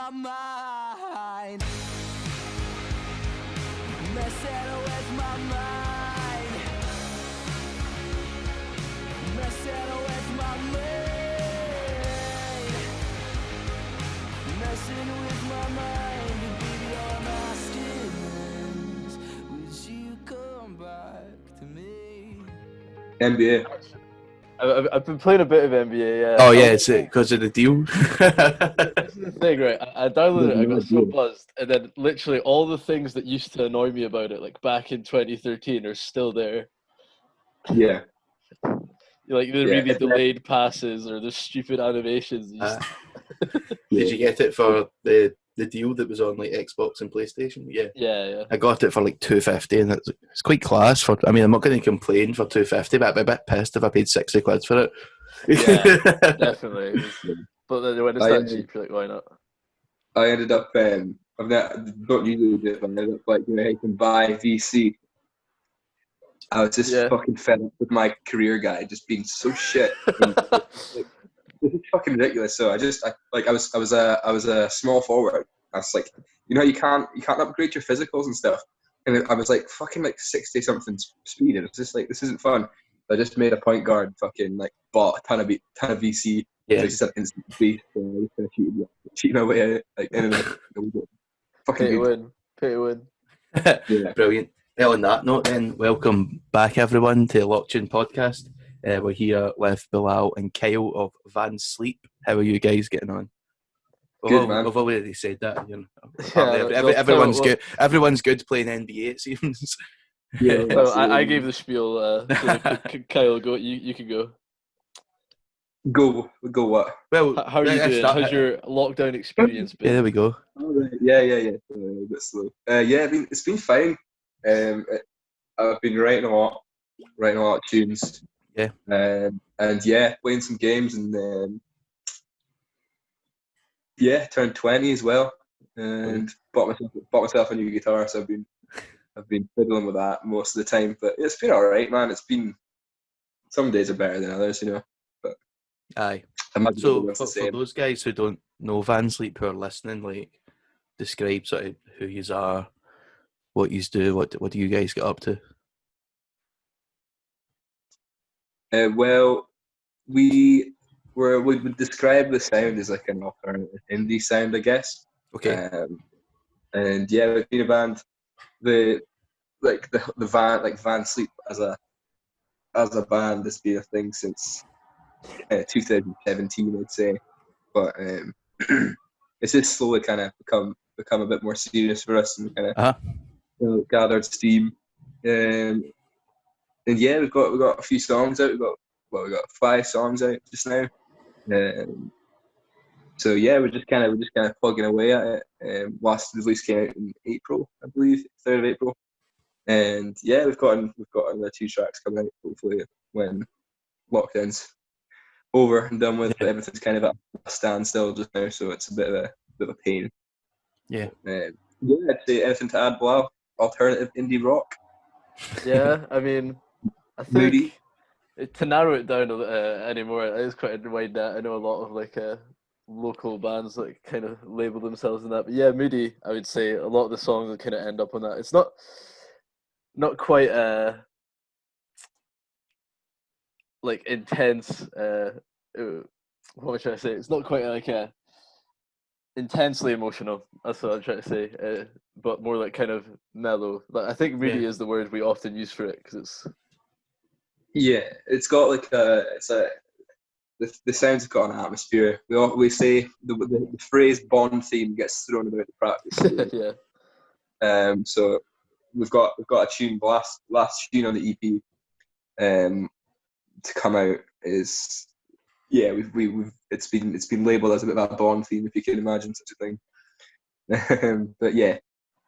my mind. Messing with my mind. Messing with my mind. Messing with my mind. Baby, all I'm asking is, would you come back to me? NBA. I've been playing a bit of NBA, yeah. Oh yeah, it's because of the deal. This is the thing, right? I downloaded it, I got so Yeah. buzzed, and then literally all the things that used to annoy me about it, like back in 2013, are still there. Yeah. Like the Yeah. really delayed passes or the stupid animations. Did you get it for the deal that was on like Xbox and PlayStation? Yeah. Yeah. I got it for like $250, and it's quite class. I mean, I'm not going to complain for $250, but I'd be a bit pissed if I paid £60 for it. Yeah, definitely. But then when it's that cheap, you're like, why not? I ended up, don't usually do it, but I ended up like, I can buy VC. I was just fucking fed up with my career guy just being so shit. This is fucking ridiculous. So I was a small forward. I was like, you can't upgrade your physicals and stuff. And I was like fucking like 60 something speed. And it was just like, this isn't fun. So I just made a point guard, fucking like bought a ton of VC. Yeah. So just an instant beast. So I just kind of cheated my way out. Like, and then fucking Pay to win. Yeah. Brilliant. Well, on that note, then, welcome back everyone to LockedTune podcast. We're here with Bilal and Kyle of Vansleep. How are you guys getting on? Good, man. I've already said that. Yeah, everyone's good. Everyone's good playing NBA. It seems. Yeah. So I gave the spiel. So Kyle, go. You can go. Go what? Well, How are you doing? How's your lockdown experience been? Yeah, there we go. Yeah. A bit slow. It's been fine. I've been writing a lot of tunes. Yeah. And playing some games and turned 20 as well, and bought myself a new guitar. So I've been fiddling with that most of the time. But it's been all right, man. It's been, some days are better than others, But Aye. So for those guys who don't know Vansleep, who are listening, like, describe sort of who you are, what you do, what do you guys get up to? Well, we would describe the sound as like an alternative indie sound, I guess. Okay. And yeah, we've been a band. The Vansleep as a band has been a thing since 2017, I'd say. But it's just slowly kind of become a bit more serious for us, and kind of gathered steam. And yeah, we've got a few songs out. We got 5 songs out just now. So yeah, we're just kind of plugging away at it. Last release came out in April, I believe, 3rd of April. And yeah, we've got another 2 tracks coming out hopefully when lockdown's over and done with. But everything's kind of at a standstill just now, so it's a bit of a pain. Yeah. I'd say anything to add, Bilal? Alternative indie rock. Yeah, I mean, I think Moody. To narrow it down anymore, it is quite a wide net. I know a lot of like local bands that kind of label themselves in that. But yeah, Moody, I would say a lot of the songs that kind of end up on that. It's not quite like intense. What was I trying to say? It's not quite like intensely emotional. That's what I'm trying to say. But more like kind of mellow. Like, I think Moody is the word we often use for it because it's. Yeah, it's got like the sounds have got an atmosphere. We say the phrase Bond theme gets thrown about the practice. Yeah. So we've got a tune, the last tune on the EP, to come out is it's been labelled as a bit of a Bond theme, if you can imagine such a thing. But yeah,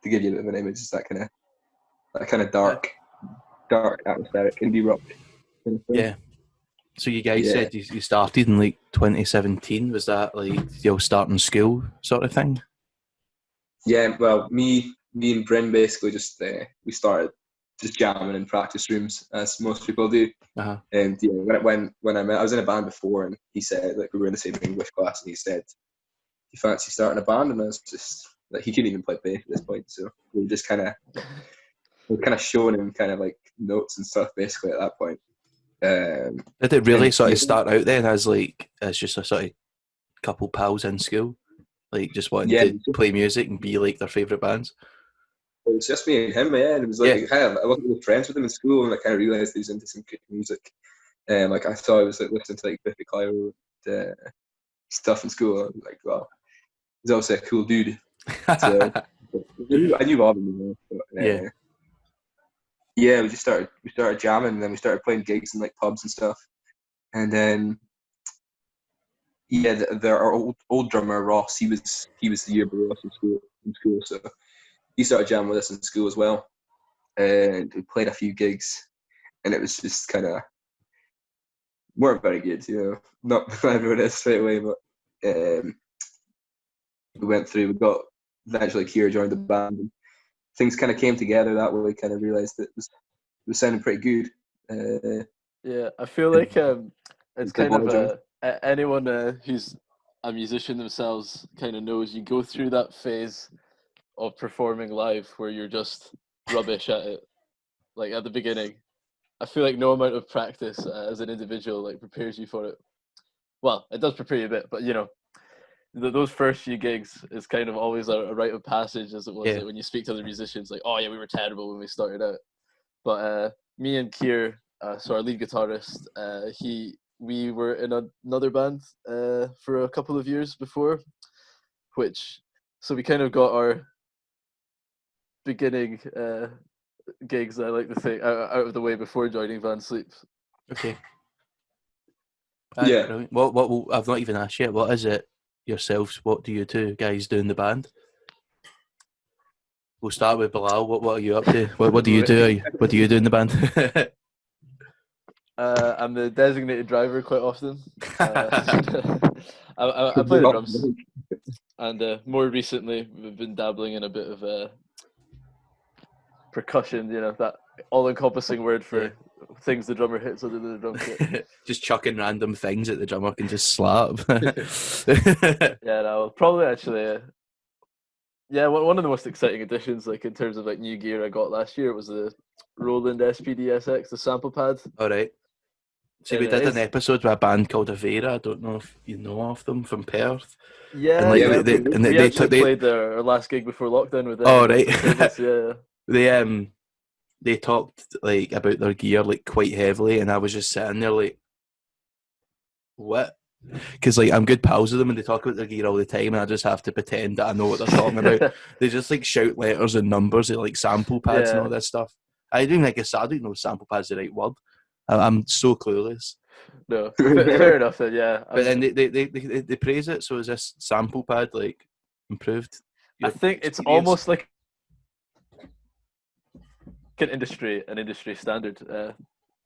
to give you a bit of an image, it's that kind of dark atmospheric indie rock. Yeah. So you guys said you started in like 2017. Was that like you starting school sort of thing? Yeah, well, me and Bryn basically just we started just jamming in practice rooms as most people do. Uh-huh. And when I was in a band before, and he said, like, we were in the same English class, and he said you fancy starting a band? And I was just like, he couldn't even play bass at this point, so we were just kind of showing him kind of like notes and stuff basically at that point. Did it really sort of start out then as like as just a sort of couple pals in school, like just wanting to play music and be like their favourite bands? It was just me and him, yeah. And it was like I wasn't really friends with him in school, and I kind of realised he was into some good music. Like I thought I was like listening to like Biffy Clyro stuff in school. I was like, wow, he's obviously a cool dude. So I knew of him, but, we started jamming, and then we started playing gigs in like pubs and stuff. And then our old drummer Ross, he was the year below us in school, so he started jamming with us in school as well, and we played a few gigs, and it was just kind of weren't very good, not everyone is straight away, but we went through. We got eventually Kira joined the band, and things kind of came together that way. We kind of realised that it was sounding pretty good. I feel like it's kind of anyone who's a musician themselves kind of knows you go through that phase of performing live where you're just rubbish at it, like at the beginning. I feel like no amount of practice as an individual like prepares you for it. Well, it does prepare you a bit, but those first few gigs is kind of always a rite of passage, as it was like when you speak to other musicians, like, oh yeah, we were terrible when we started out. But me and Kier, so our lead guitarist, we were in another band for a couple of years before, so we kind of got our beginning gigs, I like to say, out of the way before joining Vansleep. Okay. Brilliant. What I've not even asked yet. What is it yourselves? What do you two guys do in the band? We'll start with Bilal. What are you up to? What do you do? What do you do in the band? I'm the designated driver quite often. I play the drums, and more recently we've been dabbling in a bit of percussion. That all-encompassing word for things the drummer hits under the drum kit. Just chucking random things that the drummer can just slap. Probably actually. One of the most exciting additions, like in terms of like new gear I got last year, was the Roland SPD-SX, the sample pad. All right. See, we did an episode with a band called Avera. I don't know if you know of them, from Perth. Yeah, and they played our last gig before lockdown with them. Oh, right. They talked like about their gear like quite heavily, and I was just sitting there like, what? Because like I'm good pals with them, and they talk about their gear all the time, and I just have to pretend that I know what they're talking about. They just like shout letters and numbers at like sample pads and all this stuff. I don't know sample pads the right word. I'm so clueless. No, fair enough then. Yeah, but then they praise it. So is this sample pad like improved? I think it's almost like an industry standard.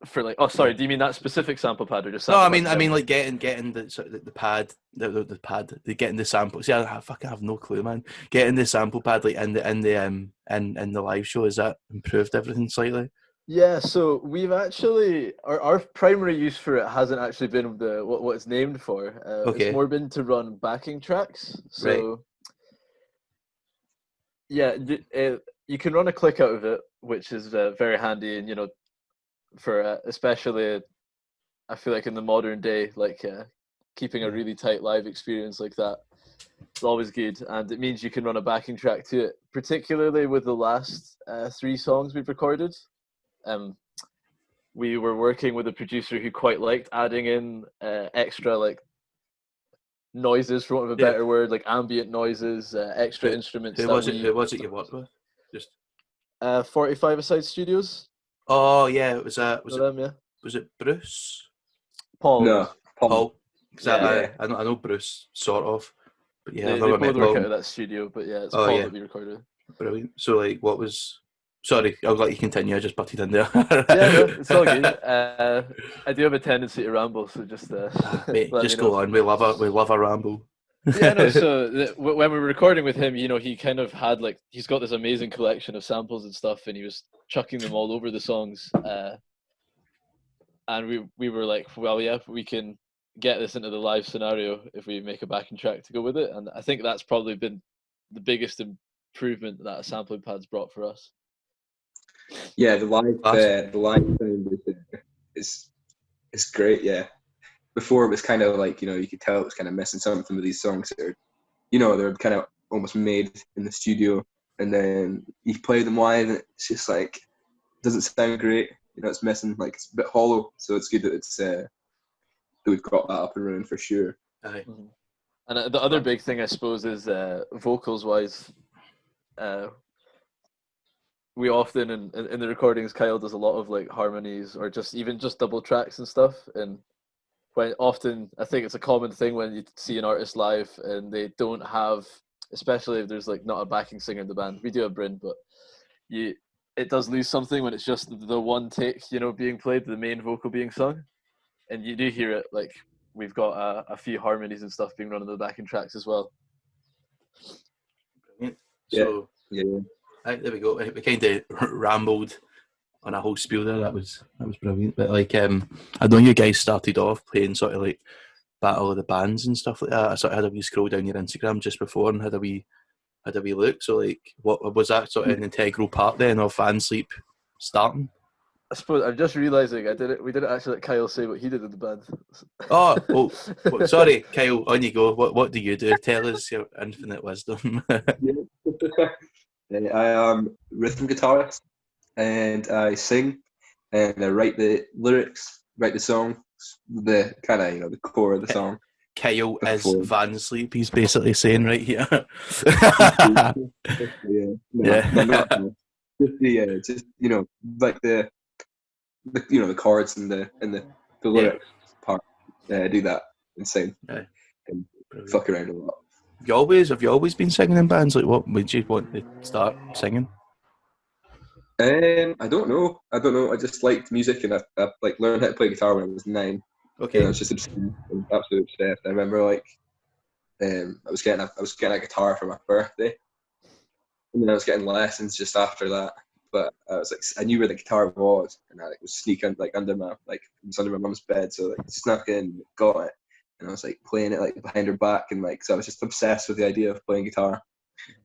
For like, oh sorry, do you mean that specific sample pad or just sample? No, I mean like getting the pad, the pad, getting the sample. See, I fucking have no clue, man. Getting the sample pad like in the live show, has that improved everything slightly? Yeah, so we've actually our primary use for it hasn't actually been what it's named for. It's more been to run backing tracks. So you can run a click out of it, which is very handy, and for especially I feel like in the modern day, like keeping a really tight live experience like that, it's always good, and it means you can run a backing track to it, particularly with the last 3 songs we've recorded. We were working with a producer who quite liked adding in extra like noises, for want of a better word, like ambient noises, extra instruments. Who was it you worked with? Just 45 Aside Studios. Oh yeah, was them? Yeah. Was it Bruce? Paul. No, Paul. I know Bruce sort of, but they both work out of that studio. But it's Paul that we recorded. Brilliant. So like, what was? Sorry, I'll let you continue. I just butted in there. It's all good. I do have a tendency to ramble, so just mate, just go on. We love a ramble. So when we were recording with him, he kind of had like, he's got this amazing collection of samples and stuff, and he was chucking them all over the songs. And we were like, well, yeah, we can get this into the live scenario if we make a backing track to go with it. And I think that's probably been the biggest improvement that a sampling pad's brought for us. Yeah, the live sound is great. Yeah, before it was kind of like, you know, you could tell it was kind of missing something with these songs that are, you know, they're kind of almost made in the studio, and then you play them live and it's just like doesn't sound great. You know, it's missing, like it's a bit hollow. So it's good that it's that we've got that up and running for sure. Aye. And the other big thing, I suppose, is vocals wise. We often in the recordings, Kyle does a lot of like harmonies or just double tracks and stuff. And when often, I think it's a common thing when you see an artist live and they don't have, especially if there's like not a backing singer in the band. We do have Bryn, but it does lose something when it's just the one take, you know, being played, the main vocal being sung, and you do hear it. Like we've got a few harmonies and stuff being run on the backing tracks as well. Brilliant. Yeah. So Yeah. there we go. We kind of rambled on a whole spiel there. That was brilliant. But like, I know you guys started off playing sort of like Battle of the Bands and stuff like that. I sort of had a wee scroll down your Instagram just before and had a wee look. So like, what was that sort of an integral part then of Vansleep starting? I suppose I'm just realising we didn't actually let Kyle say what he did in the band. Oh, well, sorry, Kyle, on you go. What do you do? Tell us your infinite wisdom. I am rhythm guitarist, and I sing, and I write the lyrics, write the songs, the kind of, you know, the core of the song. Kyle is Vansleep, he's basically saying right here. Just you know, like the you know, the chords and the lyrics part. I do that and sing and fuck around a lot. Have you always been singing in bands? Like, what made you want to start singing? I don't know. I just liked music, and I like learned how to play guitar when I was 9. Okay. And I was just absolutely obsessed. I remember like I was getting a guitar for my birthday, and then I was getting lessons just after that. But I was like, I knew where the guitar was, and I like was sneaking like under my mum's bed, so like snuck in, got it, and I was like playing it like behind her back, and like so I was just obsessed with the idea of playing guitar,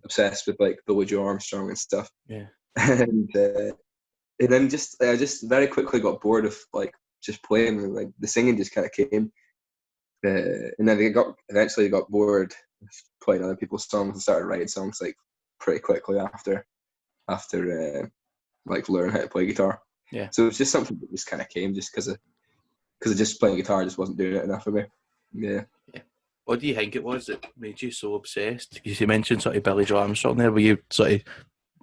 obsessed with like Billy Joe Armstrong and stuff. Yeah. And then I just very quickly got bored of like just playing, and like the singing just kind of came. And then eventually got bored of playing other people's songs and started writing songs like pretty quickly after like learning how to play guitar. Yeah. So it's just something that just kind of came just because of just playing guitar just wasn't doing it enough for me. Yeah. What do you think it was that made you so obsessed? Because you mentioned sort of Billy Joe Armstrong there. Were you sort of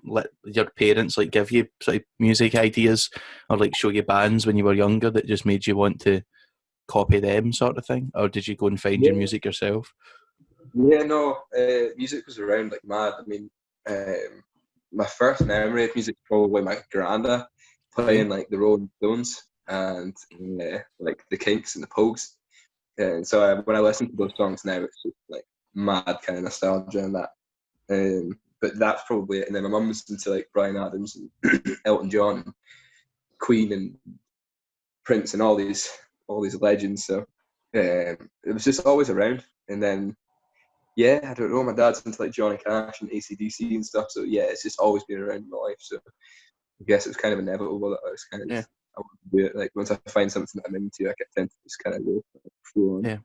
let your parents like give you sort of music ideas or like show you bands when you were younger that just made you want to copy them sort of thing? Or did you go and find your music yourself? Yeah, no, music was around like mad. I mean, my first memory of music is probably my granda playing like the Rolling Stones and like the Kinks and the Pogues. And so when I listen to those songs now, it's just like mad kind of nostalgia and that. But that's probably it. And then my mum was into like Bryan Adams and Elton John and Queen and Prince and all these legends. So it was just always around. And then I don't know, my dad's into like Johnny Cash and AC/DC and stuff. So yeah, it's just always been around in my life. So I guess it was kind of inevitable that I was kind of I want to do it. Like once I find something that I'm into, I tend to just kind of go full on. Yeah.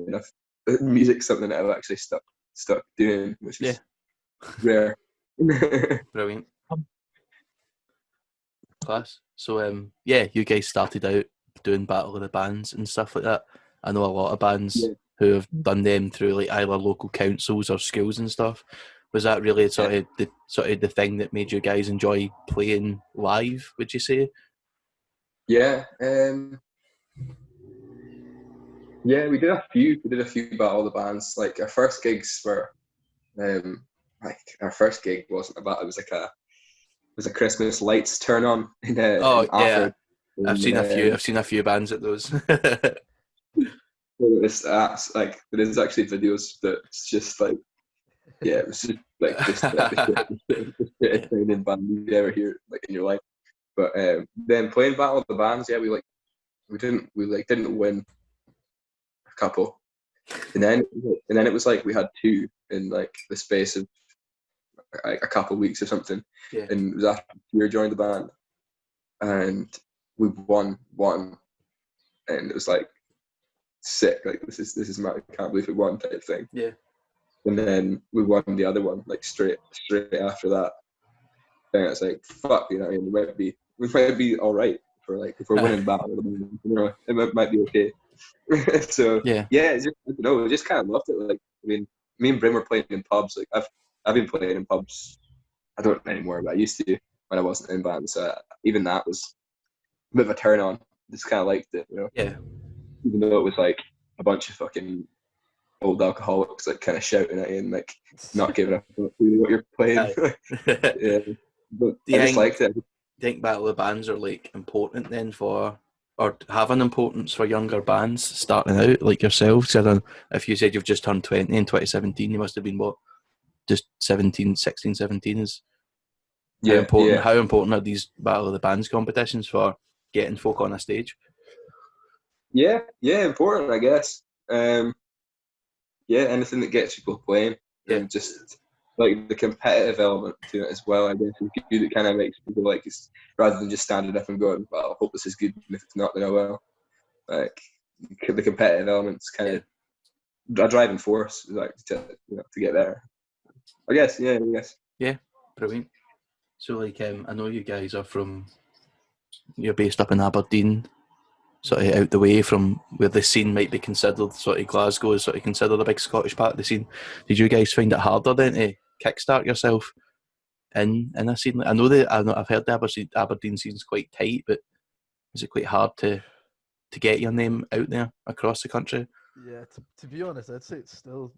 Enough. Music's something that I've actually stuck doing, which is rare. Brilliant. Class. So you guys started out doing Battle of the Bands and stuff like that. I know a lot of bands who have done them through like either local councils or schools and stuff. Was that really sort of the thing that made you guys enjoy playing live, would you say? Yeah. We did a few Battle of the Bands. Like our first gigs were like our first gig wasn't about, it was a Christmas lights turn on in Ashford. I've seen a few bands at those. It's like there is actually videos that's just like it was just like the shit band you ever hear like in your life. But then playing Battle of the Bands, we didn't win couple, and then it was like we had two in like the space of like a couple weeks or something. Yeah. And it was after you joined the band, and we won one, and it was like sick. Like this is mad. I can't believe we won type thing. Yeah. And then we won the other one like straight after that. And it's like fuck, you know, I mean, we might be all right for like if we're winning battle, you know, it might be okay. So Yeah. it's just, I don't know, I just kind of loved it. Like, I mean, me and Bryn were playing in pubs. Like I've been playing in pubs. I don't anymore, but I used to when I wasn't in band. So even that was a bit of a turn on. Just kind of liked it, you know. Yeah. Even though it was like a bunch of fucking old alcoholics like kind of shouting at you and like not giving up what you're playing. Yeah, but I just liked it. Do you think battle of bands are like important then for, or have an importance for younger bands starting out like yourselves? I don't know, if you said you've just turned 20 in 2017, you must have been what, just 17, 16, 17 is how important. How important are these battle of the bands competitions for getting folk on a stage? Yeah, important, I guess. Anything that gets people playing, and just like the competitive element to it as well. I guess is good. It kind of makes people like, rather than just standing up and going, "Well, I hope this is good," and if it's not, then oh well. Like the competitive elements kind of a driving force, like to get there. I guess. Yeah, brilliant. So like, I know you guys are you're based up in Aberdeen, sort of out the way from where the scene might be considered, sort of Glasgow is sort of considered a big Scottish part of the scene. Did you guys find it harder then to kickstart yourself in a scene? I've heard the Aberdeen scene's quite tight, but is it quite hard to get your name out there across the country? Yeah, to be honest, I'd say it's still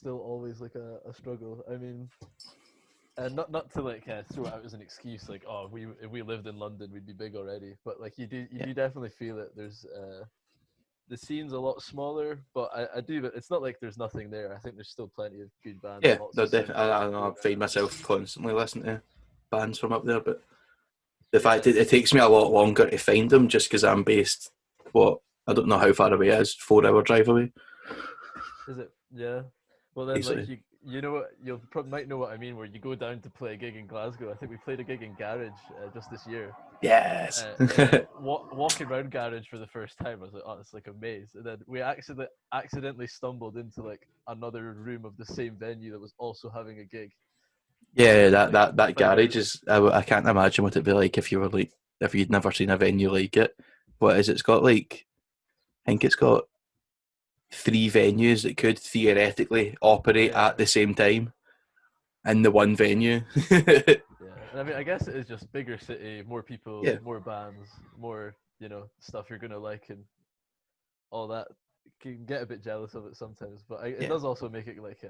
always like a struggle. I mean, not to like throw it out as an excuse, like, oh, if we lived in London, we'd be big already. But like you do definitely feel it. There's the scene's a lot smaller, but I do. But it's not like there's nothing there. I think there's still plenty of good bands. Yeah, I know. I find myself constantly listening to bands from up there, but the fact it takes me a lot longer to find them just because I'm based, I don't know how far away it is, 4-hour drive away. Is it? Yeah. Well then, easily. like you know what, you'll might know what I mean. Where you go down to play a gig in Glasgow. I think we played a gig in Garage just this year. Yes. Walking around Garage for the first time, I was like, oh, it's like a maze. And then we accidentally stumbled into like another room of the same venue that was also having a gig. Yeah, that Garage is. I can't imagine what it'd be like if you'd never seen a venue like it. What is it? It's got like, I think it's got 3 venues that could theoretically operate at the same time in the one venue. I mean, I guess it is just bigger city, more people, more bands, more stuff you're gonna like, and all that. You can get a bit jealous of it sometimes, but it does also make it like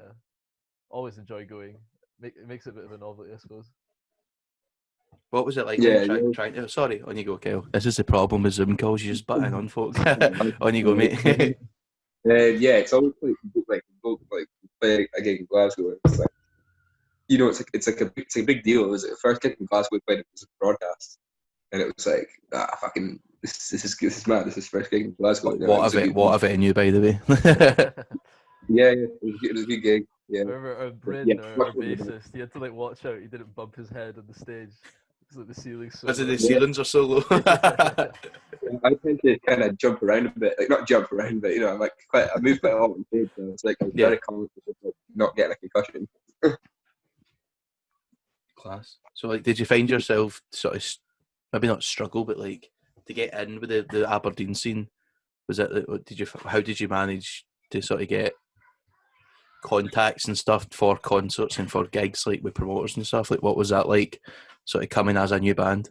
always enjoy going. It makes it a bit of a novelty, I suppose. What was it like trying to... Sorry, on you go, Kyle. This is the problem with Zoom calls, you just butting on folk. On you go, mate. It's always like play a gig in Glasgow. It's like, it's a big deal. It was the first gig in Glasgow we played. It was a broadcast, and it was like, fucking, this is good. This is mad. This is the first gig in Glasgow. What a venue, by the way. It was a good gig. Yeah. Remember our Bryn, our bassist, he had to like watch out he didn't bump his head on the stage. It's like the ceiling's so low. The ceilings are so low. I tend to kind of jump around a bit, like not jump around, but I'm like I move quite a lot on stage, so it's like I'm very confident of not getting a concussion. Class. So, like, did you find yourself sort of maybe not struggle, but like to get in with the Aberdeen scene? Was it? How did you manage to sort of get contacts and stuff for concerts and for gigs, like with promoters and stuff? Like, what was that like, sort of coming as a new band?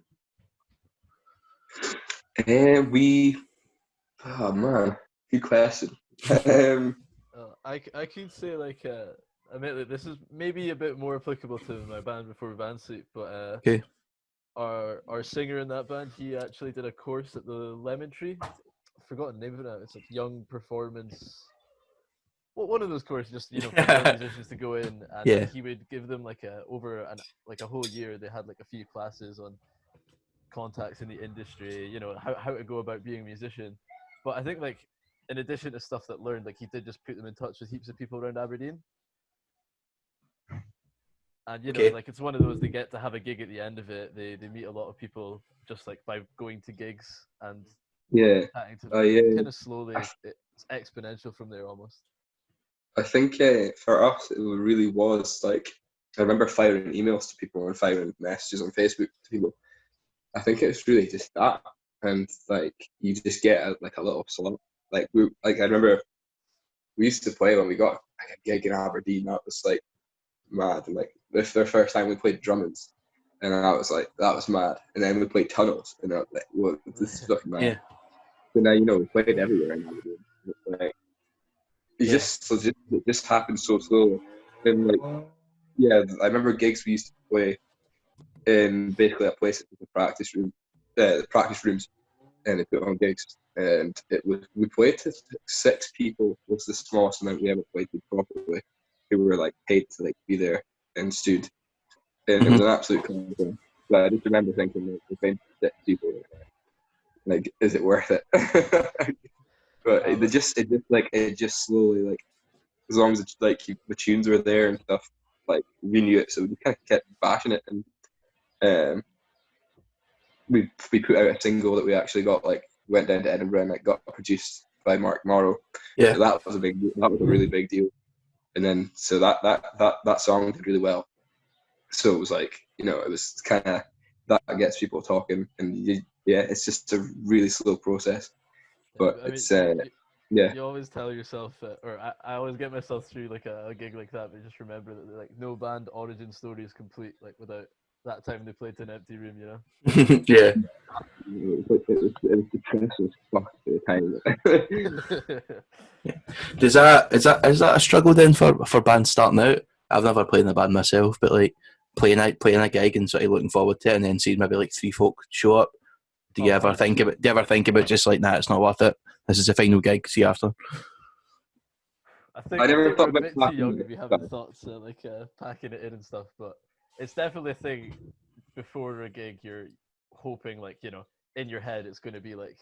Oh man, good question. I could say like I mean, like, this is maybe a bit more applicable to my band before Vansleep, but our singer in that band, he actually did a course at the Lemon Tree. I've forgotten the name of it now. It's like Young Performance. Well, one of those courses, just for young musicians to go in, and he would give them like a whole year. They had like a few classes on contacts in the industry, how to go about being a musician. But I think like in addition to stuff that learned, like he did just put them in touch with heaps of people around Aberdeen. And you know, Okay. like it's one of those, they get to have a gig at the end of it. They meet a lot of people just like by going to gigs and Yeah. kind of slowly, it's exponential from there almost. I think for us, it really was like, I remember firing emails to people and firing messages on Facebook to people. I think it's really just that. And like, you just get like a little slump. Like, I remember we used to play when we got like a gig in Aberdeen. That was like mad. And like, this the first time we played drummers. And I was like, that was mad. And then we played tunnels. And I was like, whoa, this is fucking mad. Yeah. So now, we played everywhere in Aberdeen. Like, it just happened so slowly. And like, yeah, I remember gigs we used to play in basically a place with a practice room, practice rooms, and they put on gigs. And we played to 6 people. Was the smallest amount we ever played to properly. Who were like paid to like be there and stood, and it was an absolute thing. But I just remember thinking, like, we're paying 6 people. Like, is it worth it? But it just slowly, like, as long as like the tunes were there and stuff, like we knew it, so we kind of kept bashing it, and we put out a single that we actually got, like, went down to Edinburgh and like got produced by Mark Morrow. Yeah, so that was a really big deal. And then so that song did really well. So it was like, it was kind of that gets people talking, and it's just a really slow process, but it's yeah. You always tell yourself, or I always get myself through like a gig like that, but just remember that like no band origin story is complete like without that time they played to an empty room, yeah. It was depressing as fuck at the time. Is that a struggle then for bands starting out? I've never played in a band myself, but like playing a gig and sort of looking forward to it, and then seeing maybe like 3 folk show up. Do you ever think about just like, nah, it's not worth it? This is the final gig. See you after. I think we're a bit too young to be having thoughts like packing it in and stuff, but it's definitely a thing. Before a gig, you're hoping, like, in your head it's going to be like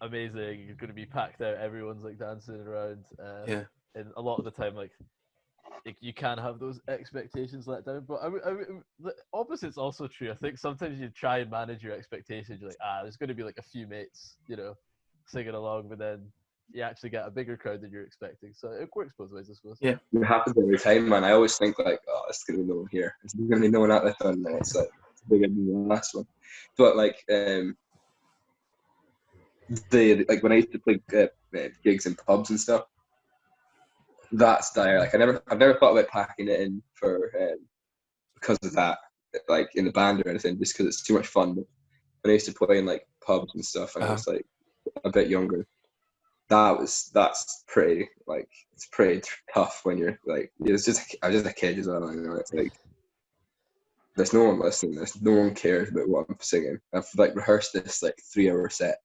amazing. You're going to be packed out. Everyone's like dancing around. And a lot of the time, like, you can have those expectations let down. But the opposite's also true. I think sometimes you try and manage your expectations. You're like, there's going to be like a few mates, singing along, but then you actually get a bigger crowd than you're expecting. So it works both ways, I suppose. Yeah, it happens every time, man. I always think like, oh, it's gonna be no one here. It's gonna be no one at this one. And it's like it's bigger than the last one. But like, like when I used to play gigs in pubs and stuff, that's dire. Like I've never thought about packing it in for because of that, like in the band or anything, just because it's too much fun. But when I used to play in like pubs and stuff, and I was like a bit younger, that's pretty, like, it's pretty tough when you're like, I was just a kid as well. It's like there's no one listening. No one cares about what I'm singing. I've like rehearsed this like 3-hour set,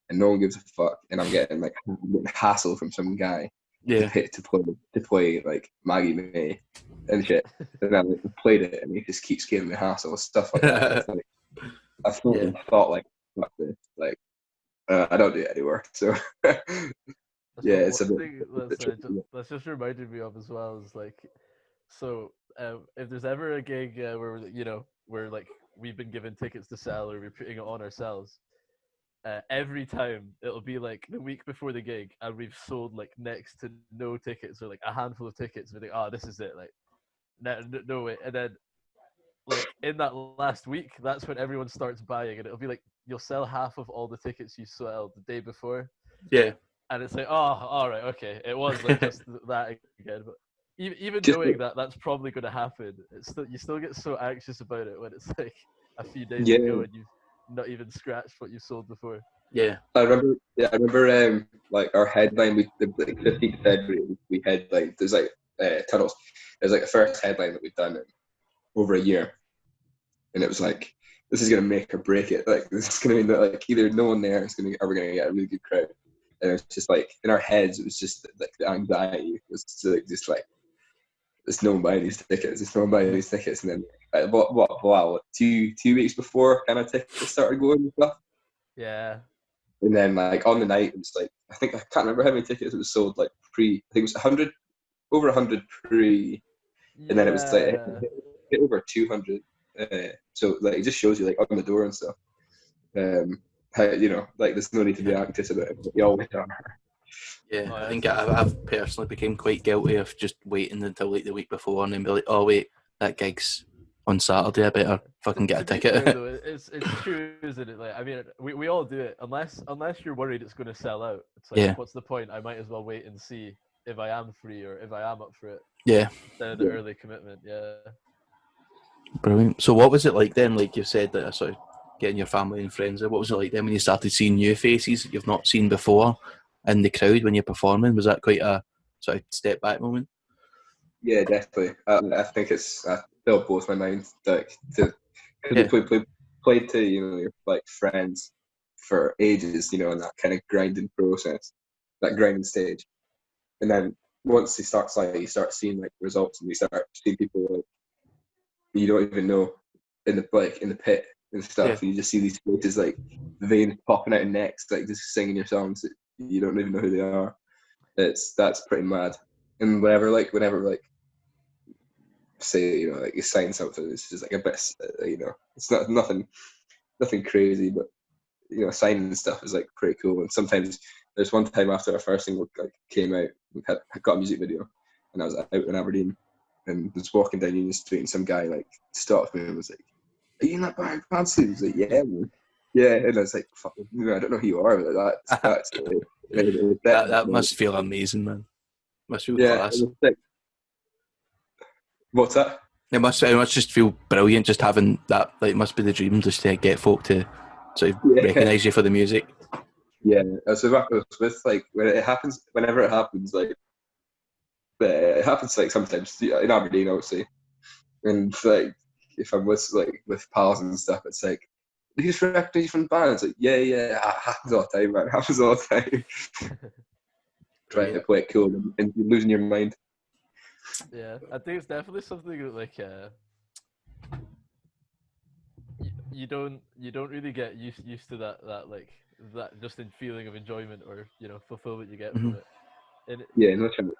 and no one gives a fuck. And I'm getting like hassle from some guy to play like Maggie May and shit. And then like, I played it, and he just keeps giving me hassle, stuff like that. It's like, I've thought like, fuck this, like. I don't do it anymore, so yeah, it's a bit. That's just reminded me of as well is like, so if there's ever a gig where like we've been given tickets to sell or we're putting it on ourselves, every time it'll be like the week before the gig and we've sold like next to no tickets or like a handful of tickets. We think, this is it, like no way, and then like in that last week, that's when everyone starts buying, and it'll be like you'll sell half of all the tickets you sold the day before. Yeah. And it's like, all right, okay, it was like just that again. But even knowing that that's probably going to happen, you still get so anxious about it when it's like a few days ago and you've not even scratched what you sold before. Yeah. I remember like our headline, like 15th February, we headlined. There's like tunnels. It was like the first headline that we've done in over a year, and it was like, this is gonna make or break it. Like, this is gonna be like either no one there, we're gonna get a really good crowd. And it was just like in our heads, it was just like the anxiety was just like there's no one buying these tickets. There's no one buying these tickets. And then what 2 weeks before kind of tickets started going and stuff. Yeah. And then like on the night, it was like I can't remember how many tickets it was sold. Like pre, I think it was 100, over 100 pre, and then it was like hit over 200. So like it just shows you like on the door and stuff. How, like there's no need to be anxious about it. But you always are. Yeah, I think I've personally become quite guilty of just waiting until like the week before and then be like, oh wait, that gig's on Saturday, I better fucking get a ticket. Fair, though, it's true, isn't it? Like, I mean, we all do it unless you're worried it's going to sell out. It's like, what's the point? I might as well wait and see if I am free or if I am up for it. Yeah. Instead of the early commitment. Yeah. Brilliant. So what was it like then? Like you said that sort of getting your family and friends there. What was it like then when you started seeing new faces that you've not seen before in the crowd when you're performing? Was that quite a sort of step back moment? Yeah, definitely. I think it's still blows my mind like to played to your like friends for ages, in that kind of grinding process, that grinding stage, and then once you start seeing like results, and you start seeing people like you don't even know in the pit and stuff. You just see these faces like veins popping out of necks, like just singing your songs that you don't even know who they are. That's pretty mad. And whenever say like you sign something, it's just like a bit, it's not nothing crazy, but signing stuff is like pretty cool. And sometimes there's one time after our first single like came out, we had got a music video, and I was out in Aberdeen and was walking down Union Street, and some guy like stopped me and was like, "Are you in that band Vansleep?" I was like, "Yeah, man." Yeah, and I was like, "Fuck, I don't know who you are," but that's that must feel amazing, man. Must feel class. What's that? It must just feel brilliant just having that. Like, it must be the dream just to get folk to sort of recognise you for the music. Yeah, so with like whenever it happens, like it happens like sometimes in Aberdeen, obviously, and like if I'm with pals and stuff, it's like, who's recognise you from the band? It's like, yeah, it happens all the time, man. It happens all the time. Trying to play it cool and you're losing your mind. Yeah, I think it's definitely something that like you don't really get used to that like that just in feeling of enjoyment or fulfillment you get from it. And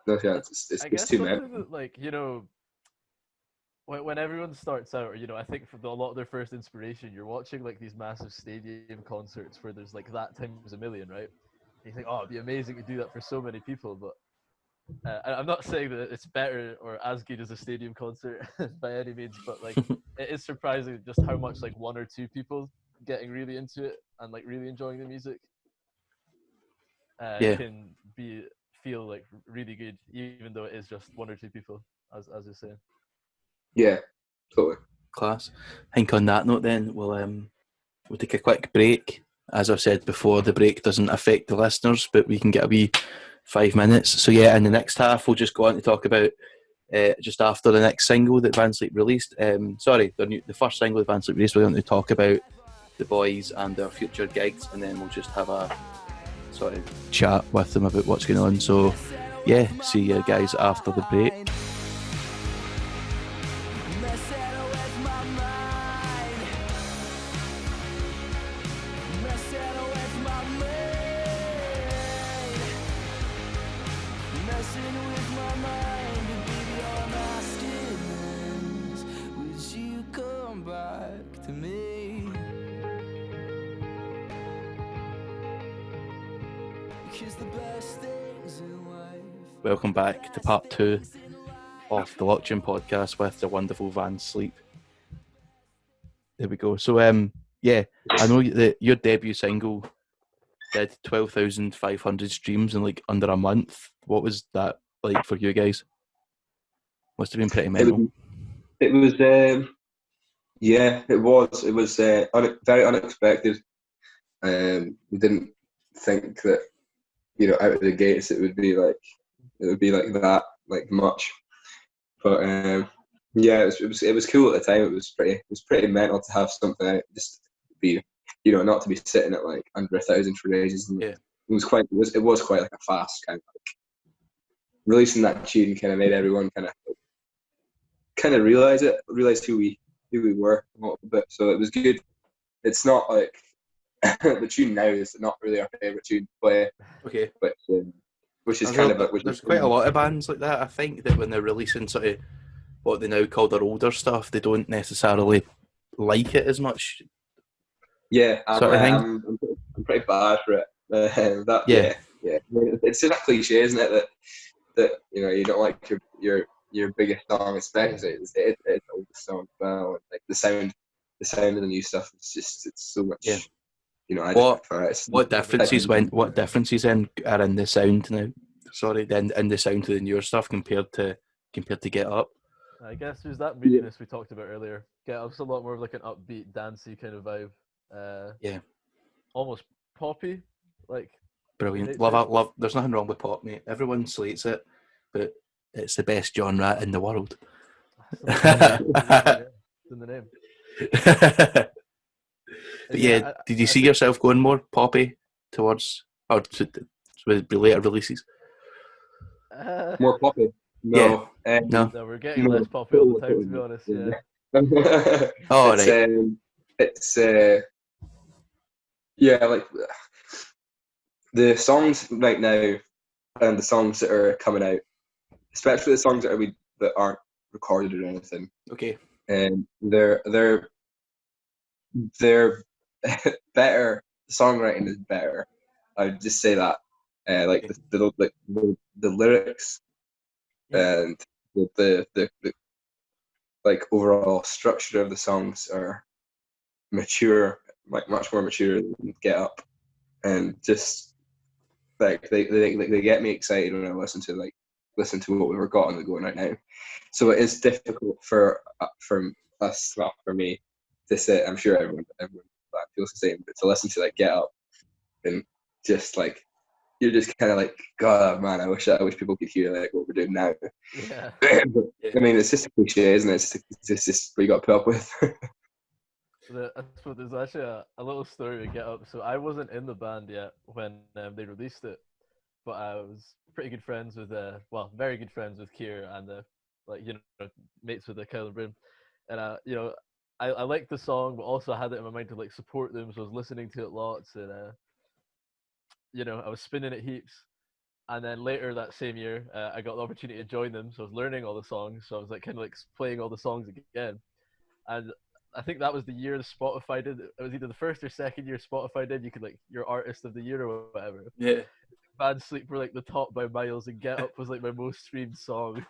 no chance. It's too much. That, like when everyone starts out, or I think for a lot of their first inspiration, you're watching like these massive stadium concerts where there's like that times a million, right? And you think, oh, it'd be amazing to do that for so many people, but I'm not saying that it's better or as good as a stadium concert by any means, but like it is surprising just how much like one or two people getting really into it and like really enjoying the music can feel like really good, even though it is just one or two people, as you're saying. Yeah, totally. Class. I think on that note then we'll take a quick break. As I've said before, the break doesn't affect the listeners, but we can get a wee 5 minutes. So yeah, in the next half we'll just go on to talk about just after the next single that Vansleep released. The first single that Vansleep released, we're going to talk about the boys and their future gigs, and then we'll just have a sort of chat with them about what's going on. So yeah, see you guys after the break. Welcome back to part 2 of the LockedTune podcast with the wonderful Vansleep. There we go. So I know that your debut single did 12,500 streams in like under a month. What was that like for you guys? Must have been pretty mental. It was it was very unexpected. We didn't think that out of the gates it would be like that, like much. But it was cool at the time. It was pretty mental to have something out, just be not to be sitting at like under 1,000 for ages. And it was quite like a fast kind of like releasing that tune. Kind of made everyone kind of realize who we were a little bit. So it was good. It's not like the tune now is not really our favourite tune to play, Okay. which is kind of there's quite a lot of bands like that. I think that when they're releasing sort of what they now call their older stuff, they don't necessarily like it as much. Yeah, Sort of thing. I'm pretty bad for it. Yeah. It's just a cliche, isn't it? That you don't like your biggest song, especially it's the oldest song as well. And, like the sound of the new stuff it's so much. Yeah. I just prefer it. What differences are in the sound now? Sorry, then in the sound to the newer stuff compared to Get Up. I guess there's that moodiness we talked about earlier. Get Up's a lot more of like an upbeat, dancey kind of vibe. Yeah. Almost poppy, like. Brilliant. Love. There's nothing wrong with pop, mate. Everyone slates it, but it's the best genre in the world. It's in the name. But yeah, did you see yourself going more poppy towards or with later releases? More poppy? No. Yeah. No, we're getting less poppy all the time, to be honest. Yeah. Oh, like the songs right now and the songs that are coming out, especially the songs that aren't recorded or anything. Okay. And they're better. The songwriting is better. I would just say that. Like the lyrics and the like overall structure of the songs are mature, like much more mature than Get Up, and just like they get me excited when I listen to what we've got on the go right now. So it is difficult for us, well, for me, to say. I'm sure everyone feels the same, but to listen to like Get Up and just like you're just kind of like, God, man, I wish people could hear like what we're doing now. Yeah. But, I mean, it's just a cliche, isn't it? It's just what you got to put up with. So there's actually a little story to get up. So I wasn't in the band yet when they released it, but I was pretty good friends with, very good friends with Kier and mates with Kyle and Bilal. And I liked the song, but also I had it in my mind to like support them, so I was listening to it lots, and I was spinning it heaps. And then later that same year, I got the opportunity to join them, so I was learning all the songs. So I was like kind of like playing all the songs again, and I think that was the year Spotify did. It was either the first or second year Spotify did. You could like your artist of the year or whatever. Yeah. Vansleep were like the top by miles, and Get Up was like my most streamed song.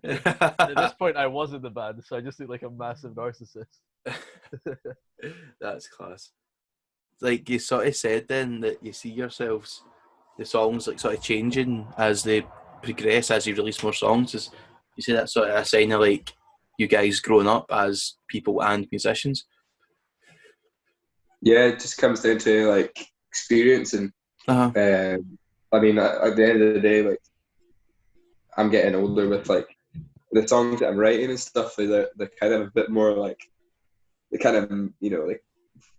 And at this point, I was in the band, so I just looked like a massive narcissist. That's class. Like you sort of said then that you see yourselves, the songs like sort of changing as they progress, as you release more songs. Is you see that sort of a sign of like you guys growing up as people and musicians? Yeah, it just comes down to like experience and I mean, at the end of the day, like I'm getting older with like the songs that I'm writing and stuff. They're kind of a bit more like they kind of like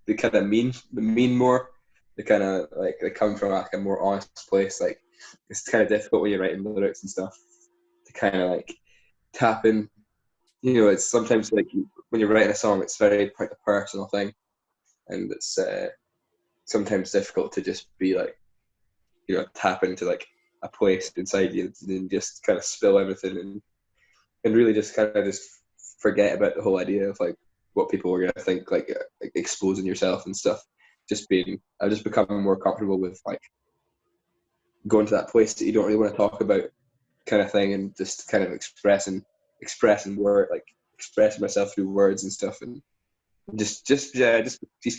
they kind of mean more. They kind of like they come from like a more honest place. Like it's kind of difficult when you're writing lyrics and stuff to kind of like tap in. It's sometimes like when you're writing a song, it's very quite a personal thing, and it's sometimes difficult to just be like tap into like a place inside you and just kind of spill everything and really just kind of just forget about the whole idea of like what people were gonna think, like exposing yourself and stuff. I've just become more comfortable with like going to that place that you don't really want to talk about, kind of thing, and just kind of expressing myself through words and stuff, and just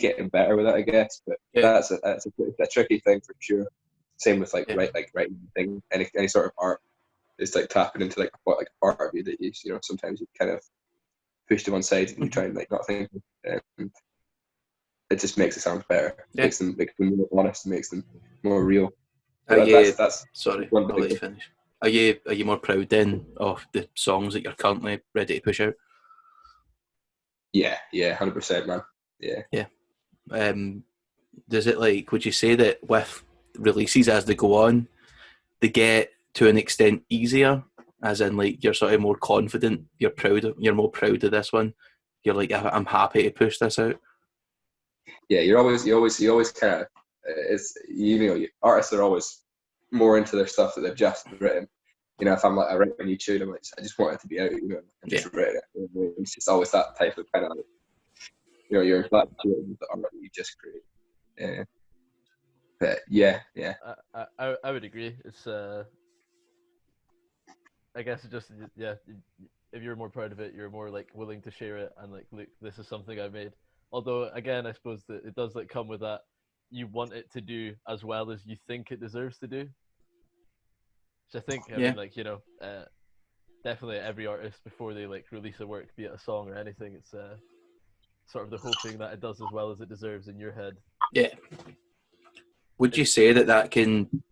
getting better with it, I guess. But that's a tricky thing for sure. Same with like writing thing, any sort of art. It's like tapping into like a part of you that you sometimes you kind of push to one side and you try and like not think, and it just makes it sound better. Makes them more honest, makes them more real. Sorry, I'll let you finish. Are you more proud then of the songs that you're currently ready to push out? Yeah, 100%, man. Yeah. Does it like? Would you say that with releases as they go on, they get to an extent easier? As in, like you're sort of more confident. You're more proud of this one. You're like, I'm happy to push this out. you always kind of it's artists are always more into their stuff that they've just written. If I'm like I write a new tune, I'm like I just want it to be out, and just write it. It's just always that type of kind of you're infatuated with the art that you just create. Yeah. But yeah. I would agree. It's I guess it just if you're more proud of it, you're more like willing to share it and like look, this is something I made. Although again, I suppose that it does like come with that you want it to do as well as you think it deserves to do. Which I think I mean like definitely every artist before they like release a work, be it a song or anything, it's sort of the hoping that it does as well as it deserves in your head. Yeah. Would you say that can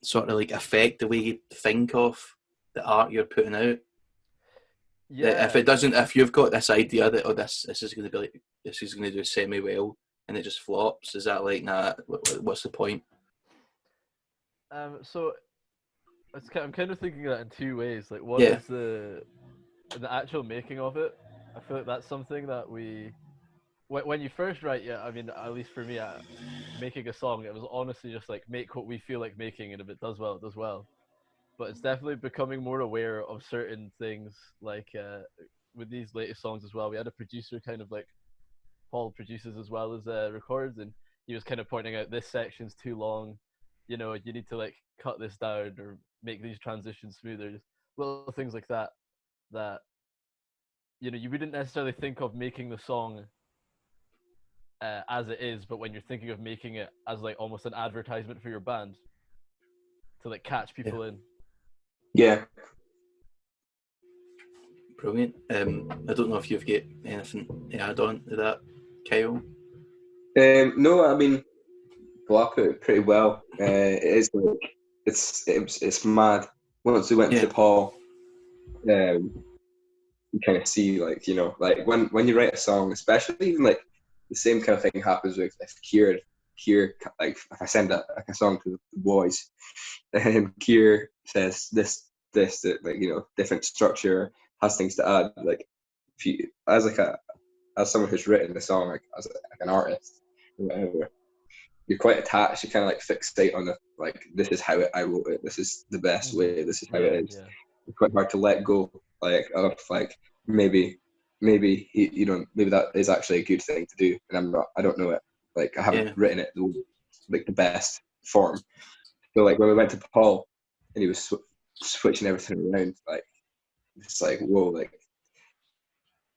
sort of like affect the way you think of the art you're putting out? Yeah. That if it doesn't, if you've got this idea that this is going to be like this is going to do semi well and it just flops, is that like nah? What's the point? So I'm kind of thinking that in two ways. Like one is the actual making of it. I feel like that's something that when you first write, I mean, at least for me, making a song, it was honestly just like make what we feel like making, and if it does well, it does well. But it's definitely becoming more aware of certain things, like with these latest songs as well. We had a producer kind of like Paul produces as well as records, and he was kind of pointing out this section's too long. You need to like cut this down or make these transitions smoother. Just little things like that that you wouldn't necessarily think of making the song as it is, but when you're thinking of making it as like almost an advertisement for your band to like catch people in. Yeah. Brilliant. I don't know if you've got anything to add on to that, Kyle. No, I mean, I put it pretty well. It is like it's mad. Once we went to Paul, you kind of see like like when you write a song, especially even like the same kind of thing happens with if Kier like if I send a song to the boys, and Kier says this that like different structure has things to add, like if you as someone who's written the song like as like an artist or whatever, you're quite attached. You kind of like fixate on the like this is how I wrote it. This is the best way. This is how it is. Yeah. It's quite hard to let go like of like maybe maybe that is actually a good thing to do, and I don't know it. Like I haven't written it like the best form. So like when we went to Paul and he was switching everything around, like it's like whoa, like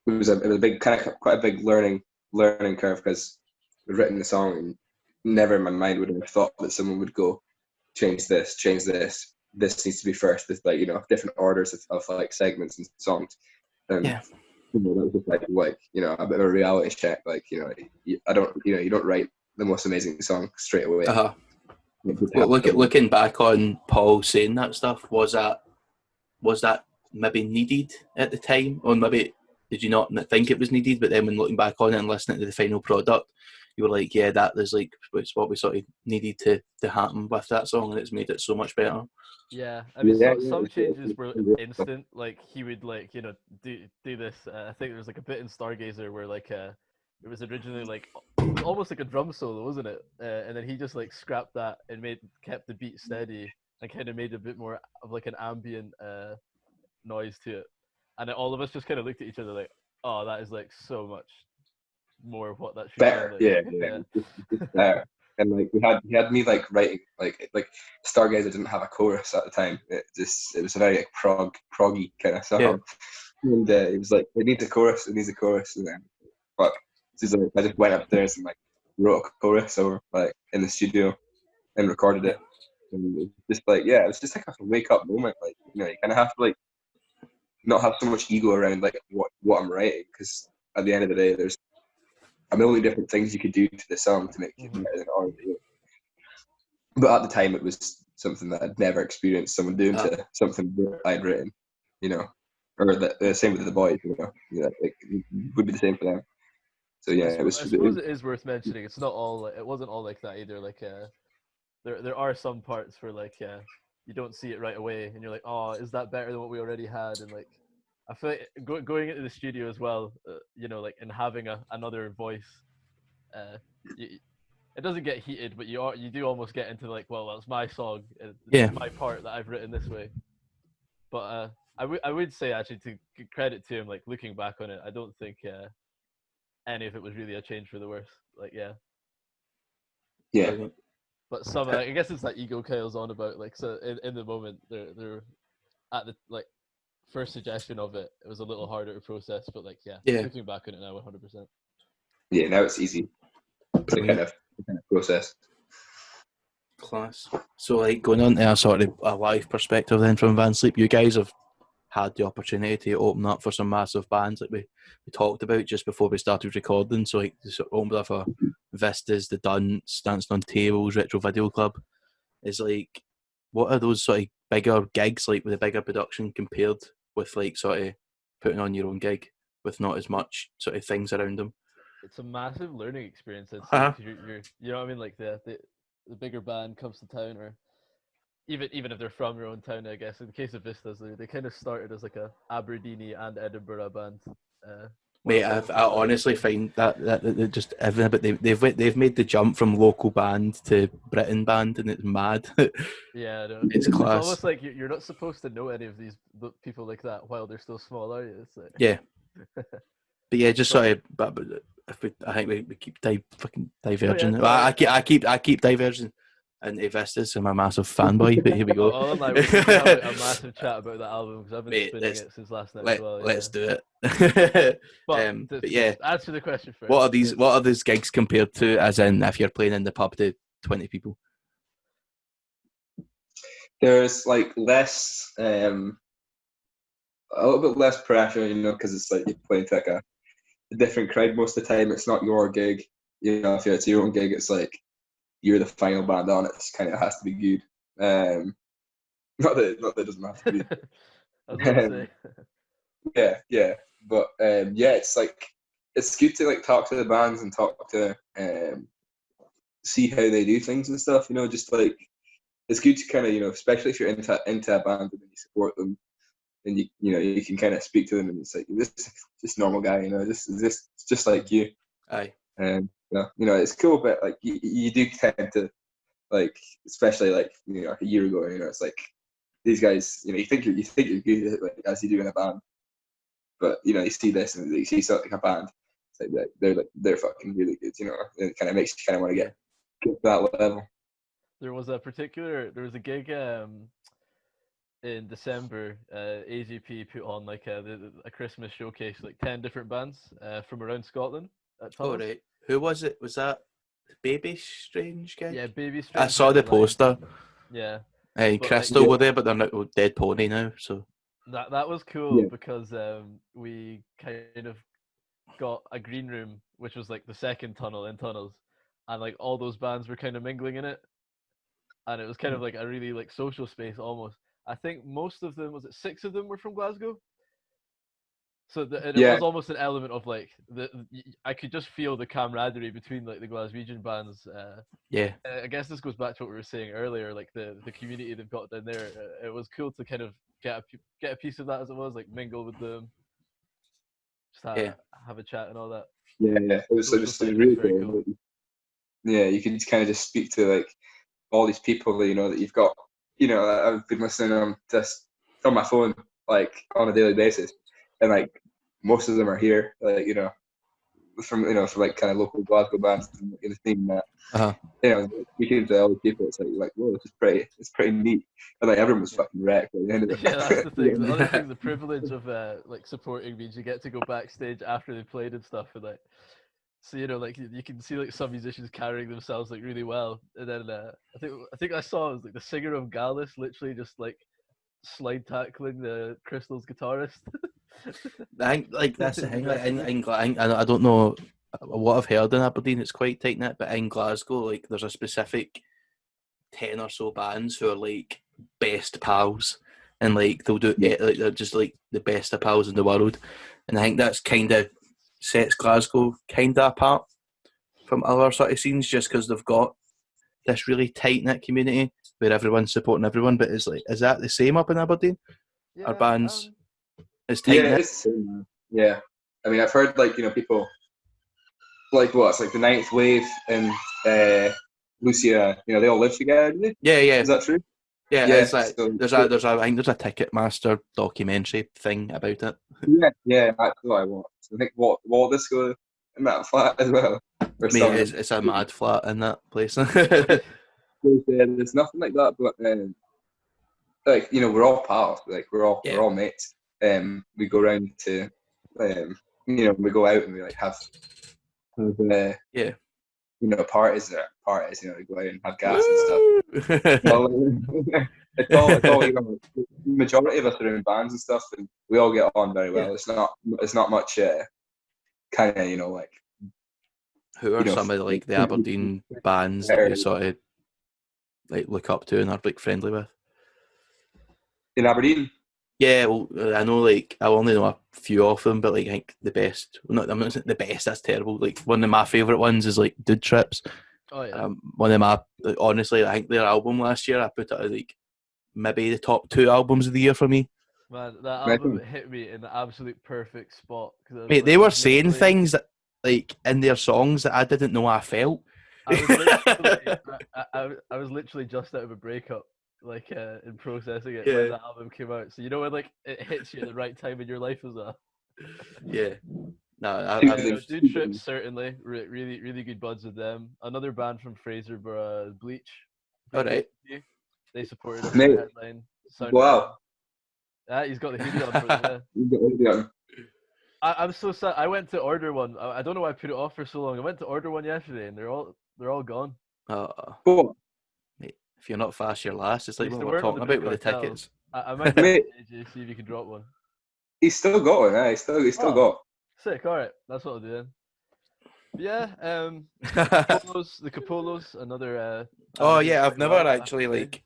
it was a big quite a big learning curve because we'd written the song and never in my mind would have thought that someone would go change this. This needs to be first. This like different orders of like segments and songs. And that was just like a bit of a reality check. Like I don't you don't write the most amazing song straight away. Well, looking back on Paul saying that stuff, was that maybe needed at the time, or maybe did you not think it was needed? But then when looking back on it and listening to the final product, you were like, yeah, that is like it's what we sort of needed to happen with that song, and it's made it so much better. Yeah, I mean, some changes were instant. Like he would like do this. I think there was like a bit in Stargazer where like it was originally like almost like a drum solo, wasn't it? And then he just like scrapped that and kept the beat steady and kind of made a bit more of like an ambient noise to it. And then all of us just kind of looked at each other like, oh, that is like so much more of what that should better. be like. Just better. And like he had me like writing like Stargazer didn't have a chorus at the time. It was a very like proggy kind of song. And it was like it needs a chorus, and then fuck. So I just went upstairs and like wrote a chorus over like in the studio and recorded it. And it was just like it was just like a wake up moment. Like you kind of have to like not have so much ego around like what I'm writing, because at the end of the day there's a million different things you could do to the song to make it better than it already is. But at the time, it was something that I'd never experienced someone doing to something that I'd written, or the same with the boys, like, it would be the same for them. So yeah, I suppose it is worth mentioning. It's not all. It wasn't all like that either. Like there are some parts where like you don't see it right away, and you're like, oh, is that better than what we already had? And like I feel like going into the studio as well, like and having another voice it doesn't get heated, but you do almost get into like, well, that's my song, Yeah. it's my part that I've written this way. But I would say actually, to give credit to him, like looking back on it, I don't think any of it was really a change for the worse. Like Yeah. But some, I guess it's that ego Kyle's on about. Like, so in the moment, they're at the like first suggestion of it, it was a little harder to process. But like, yeah. Looking back on it now, 100%. Yeah, now it's easy to kind of process. Class. So, like, going on to a sort of a live perspective then from Vansleep, you guys have had the opportunity to open up for some massive bands like we talked about just before we started recording. So, like, sort of opened up for Vistas, The Dunts, Dancing on Tables, Retro Video Club. Is like, what are those sort of bigger gigs like with a bigger production compared with like sort of putting on your own gig with not as much sort of things around them? It's a massive learning experience. I'd say, 'cause you're, you know what I mean? Like the bigger band comes to town, or even if they're from your own town, I guess. In the case of Vistas, they kind of started as like a Aberdeen and Edinburgh band. Mate, I honestly find that just everything, but they've made the jump from local band to Britain band, and it's mad. Yeah, no. It's class. It's almost like you're not supposed to know any of these people like that while they're still small, are you? It's like... Yeah. But yeah, just sort of. But I think we keep fucking diverging. Oh, yeah, I keep diverging. And Vistas, I'm a massive fanboy, but here we go. Well, we can have a massive chat about that album because I've been spinning it since last night as well. Yeah. Let's do it. But yeah, answer the question first. What are these gigs compared to, as in if you're playing in the pub to 20 people? There's like less, a little bit less pressure, you know, because it's like you're playing to like a different crowd most of the time. It's not your gig, you know. If it's your own gig, it's like you're the final band on it. It kind of has to be good. Not that it doesn't have to be. I was going to say. Yeah. But it's like it's good to like talk to the bands and talk to see how they do things and stuff. You know, just like it's good to kind of, you know, especially if you're into a band and you support them, and you can kind of speak to them and it's like this normal guy, you know, this just like you. Aye. And you know, it's cool, but like you do tend to, like, especially like, you know, like a year ago, you know, it's like these guys, you know, you think you're good, like, as you do in a band, but you know, you see this and you see something like a band, it's like they're fucking really good, you know, and it kind of makes you kind of want to get to that level. There was a gig in December. AGP put on like a Christmas showcase, like 10 different bands from around Scotland at Tunnels. Oh right, who was it? Was that Baby Strange guy? Yeah, Baby Strange. I saw the poster. Yeah. Hey, Crystal were there, but they're not Dead Pony now. So that was cool because we kind of got a green room, which was like the second tunnel in Tunnels, and like all those bands were kind of mingling in it, and it was kind of like a really like social space almost. I think most of them, was it 6 of them, were from Glasgow. So it was almost an element of like I could just feel the camaraderie between like the Glaswegian bands. I guess this goes back to what we were saying earlier, like the community they've got down there. It was cool to kind of get a piece of that, as it was, like mingle with them, just have a chat and all that. Yeah, it was really cool. Yeah, you can kind of just speak to like all these people, you know, that you've got. You know, I've been listening to them just on my phone, like on a daily basis, and like most of them are here, like, you know, from like kind of local Glasgow bands in the theme that. You know, speaking to all the people, it's like whoa, it's pretty neat, and like everyone was fucking wrecked at the end of it. Yeah, that's the thing. The other thing, the privilege of like supporting means you get to go backstage after they played and stuff, and like, so you know, like you can see like some musicians carrying themselves like really well, and then I think I saw it was like the singer of Gallus literally just like slide tackling the Crystal's guitarist. I think like that's the thing. Like I don't know what I've heard in Aberdeen. It's quite tight knit, but in Glasgow, like there's a specific 10 or so bands who are like best pals, and like they'll do it like they're just like the best of pals in the world, and I think that's kind of sets Glasgow kind of apart from other sort of scenes, just because they've got this really tight knit community where everyone's supporting everyone. But is that the same up in Aberdeen? Yeah, Are bands as tight knit? It's the same, man. Yeah, I mean, I've heard like, you know, people like what? It's like the Ninth Wave and Lucia. You know, they all live together, do they? Yeah. Is that true? Yeah, Yeah, it's like so- there's a I think there's a Ticketmaster documentary thing about it. Yeah, that's what I want. So I think what this go in that flat as well. Or Mate, something. it's a mad flat in that place. There's nothing like that, but like, you know, we're all pals. Like we're all mates. We go around to, you know, we go out and we like have Yeah. you know, parties. You know, we go out and have gas and stuff. Well, it's all you know. The majority of us are in bands and stuff, and we all get on very well. Yeah. It's not much kind of, you know, like. Who are some of like the Aberdeen bands that you sort of like look up to and are like friendly with? In Aberdeen? Yeah, well, I know like I only know a few of them, but like I think the best. Well, I'm not saying the best. That's terrible. Like one of my favourite ones is like Dude Trips. Oh yeah. One of my honestly, I think their album last year I put it as like maybe the top 2 albums of the year for me. Man, that album hit me in the absolute perfect spot. Mate, they were saying things that like in their songs that I didn't know I felt. I was literally, I was literally just out of a breakup, like in processing it when the album came out. So you know when like it hits you at the right time in your life as well. Yeah. No, Dude Trips certainly really good buds with them. Another band from Fraserburgh, Bleach. All right. They supported us Mate. in the headline. Wow. Yeah, he's got the hoodie on. For them, Yeah. I'm so sad. I went to order one. I don't know why I put it off for so long. I went to order one yesterday, and they're all gone. Cool. Mate, if you're not fast, you're last. It's like Least what they we're weren't on talking the about with big the tickets. I might message AJ, see if you can drop one. He's still got one. He's still got. Sick. All right, that's what I'll do then. Yeah. The Capolos, another. Oh yeah, I've never actually like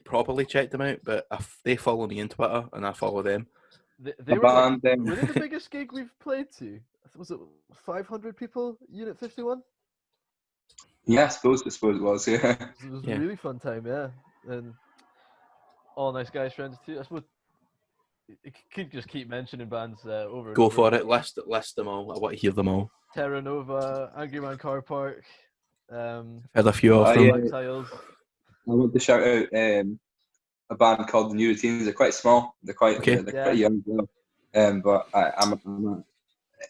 properly checked them out, but they follow me on Twitter and I follow them. They were they the biggest gig we've played to? Was it 500 people? Unit 51. Yeah, I suppose it was. Yeah. It was a really fun time. Yeah, and all nice guys, friends too. I suppose you could just keep mentioning bands over. Go for it. List them all. I want to hear them all. Terra Nova, Angry Man Car Park. I've had a few of them. Yeah. I want to shout out a band called the New Routines. They're quite small. They're quite pretty young. But I'm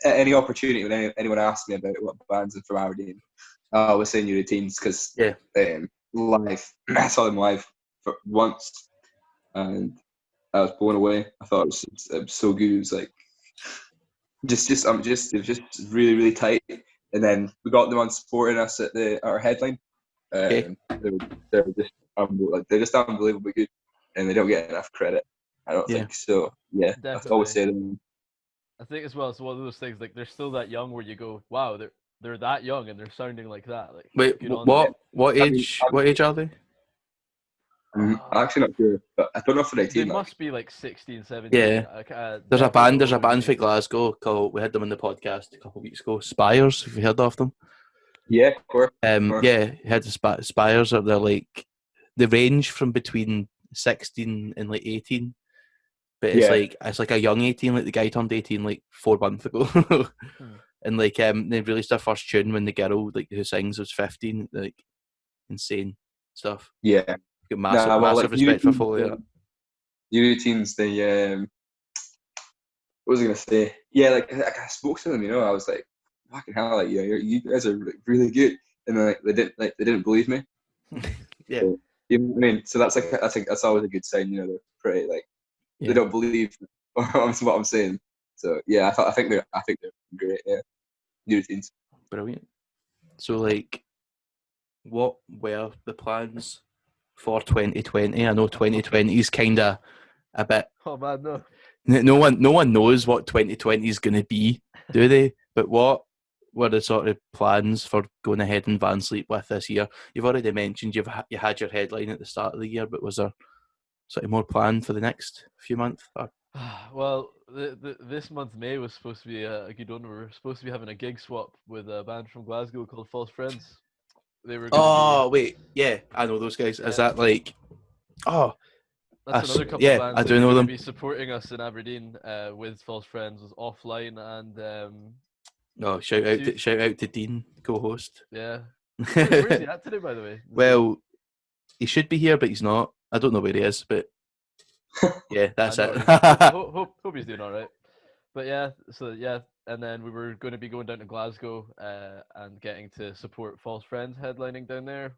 any opportunity when anyone asks me about what bands are from Aberdeen, I always say New Routines because live. I saw them live for once, and I was blown away. I thought it was so good. It was like it was just really tight. And then we got them on supporting us at our headline. They're just unbelievably good, and they don't get enough credit. I don't think so. Yeah, definitely. I always say them. I think as well, it's one of those things like they're still that young where you go, wow, they're that young and they're sounding like that. Like, wait, what age are they? I'm actually not sure, but I don't know if they're 18. They must be like 16, 17. Yeah. There's a band from Glasgow called, we had them on the podcast a couple of weeks ago, Spires. Have you heard of them? Yeah, of course. Yeah, head the Spires are they're like they range from between 16 and like 18, but it's like a young 18. Like the guy turned 18 like 4 months ago, and like they released their first tune when the girl like who sings was 15. Like insane stuff. Yeah, got massive respect for Foley. New Routines, they what was I gonna say? Yeah, like I spoke to them. You know, I was like, fucking hell, like you guys are really good. And then they didn't believe me. Yeah. So, you know what I mean? So that's always a good sign. You know, they're pretty like they don't believe what I'm saying. So yeah, I think they're great. Yeah, New Routines. Brilliant. So like, what were the plans for 2020? I know 2020 is kind of a bit. Oh man, no. No one knows what 2020 is going to be, do they? But what were the sort of plans for going ahead and Vansleep with this year? You've already mentioned you had your headline at the start of the year, but was there sort of more planned for the next few months? Or? Well, this month May was supposed to be a good one. We were supposed to be having a gig swap with a band from Glasgow called False Friends. They were. Wait, yeah, I know those guys. Is that like? Oh. That's another couple of bands I do know them. Be supporting us in Aberdeen with False Friends was Offline and Oh, shout out to Dean, co-host. Yeah. Where's he at today, by the way? Well, he should be here, but he's not. I don't know where he is, but yeah, that's it. Hope he's doing all right. But yeah, and then we were going to be going down to Glasgow and getting to support False Friends headlining down there.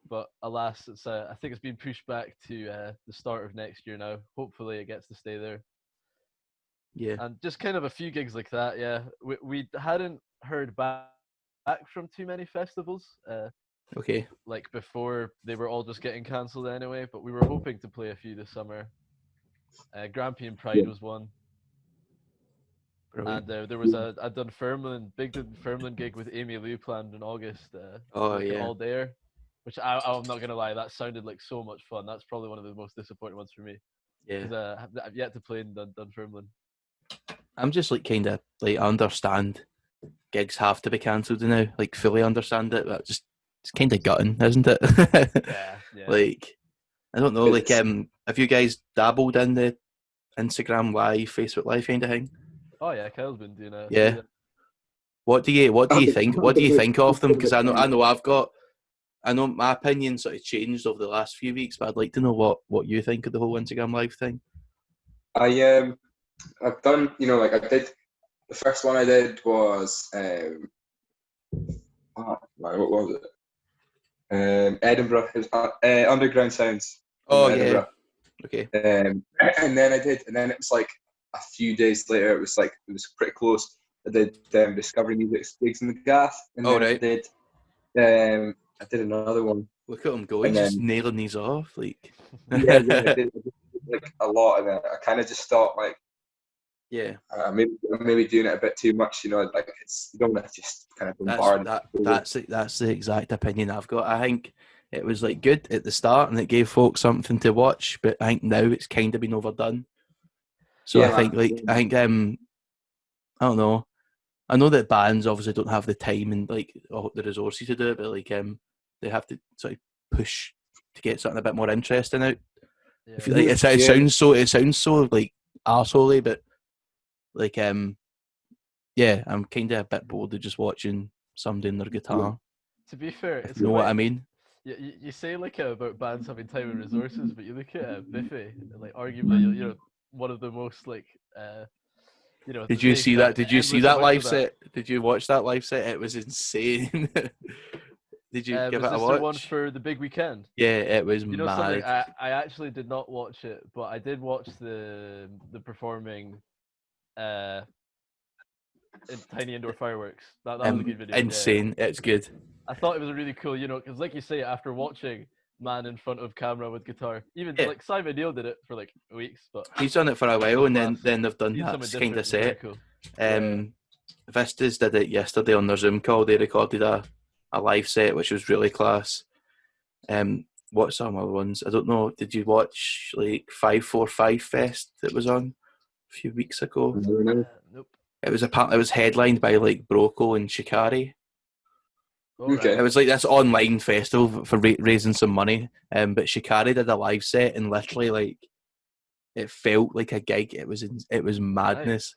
But alas, I think it's been pushed back to the start of next year now. Hopefully, it gets to stay there. Yeah. And just kind of a few gigs like that. Yeah, we hadn't heard back from too many festivals. Okay. Like before, they were all just getting cancelled anyway. But we were hoping to play a few this summer. Grampian Pride was one. Brilliant. And there was a big Dunfermline gig with Amy Lou planned in August. All Day, which I'm not gonna lie, that sounded like so much fun. That's probably one of the most disappointing ones for me. Yeah. Because I've yet to play in Dunfermline. I'm just like kind of like I understand gigs have to be cancelled now. Like fully understand it, but just it's kind of gutting, isn't it? Yeah. Like I don't know. Like have you guys dabbled in the Instagram Live, Facebook Live kind of thing? Oh yeah, Kyle's been doing it. Yeah. What do you think? What do you think of them? Because I know my opinion sort of changed over the last few weeks, but I'd like to know what you think of the whole Instagram Live thing. I've done, like I did. The first one I did was what was it? Edinburgh. It was Underground Sounds. Oh Edinburgh. Yeah. Okay. And then it was like a few days later. It was pretty close. I did Discovery Music gigs in the Gath, and then right. I did another one. Look at him go! He's just nailing these off, like. Yeah, I did like a lot, and I kind of just thought like. Yeah. Maybe doing it a bit too much, like you don't want to just kind of bombard. That's the exact opinion I've got. I think it was like good at the start and it gave folks something to watch, but I think now it's kind of been overdone. So yeah, I think I don't know. I know that bands obviously don't have the time and like the resources to do it, but like they have to sort of push to get something a bit more interesting out. Yeah. If you like, it sounds so like arseholey, but like yeah, I'm kind of a bit bored of just watching somebody in their guitar. To be fair, it's you know what I mean. You say like about bands having time and resources, but you look at Biffy, like arguably one of the most like Did you see that? Did you see that live set? Did you watch that live set? It was insane. Did you give it a watch? The one for the big weekend? Yeah, it was mad. Something? I actually did not watch it, but I did watch the performing in Tiny Indoor Fireworks. That was a good video. Insane. Yeah. It's good. I thought it was a really cool, because like you say, after watching man in front of camera with guitar, even like Simon Neil did it for like weeks, but he's done it for a while, and then they've done that kind of set. Cool. Vistas did it yesterday on their Zoom call. They recorded a live set, which was really class. What some other ones? I don't know. Did you watch like 545 Fest that was on a few weeks ago? Nope. It was headlined by like Broco and Shikari. Okay. It was like this online festival for raising some money. But Shikari did a live set and literally like it felt like a gig. It was madness. Nice.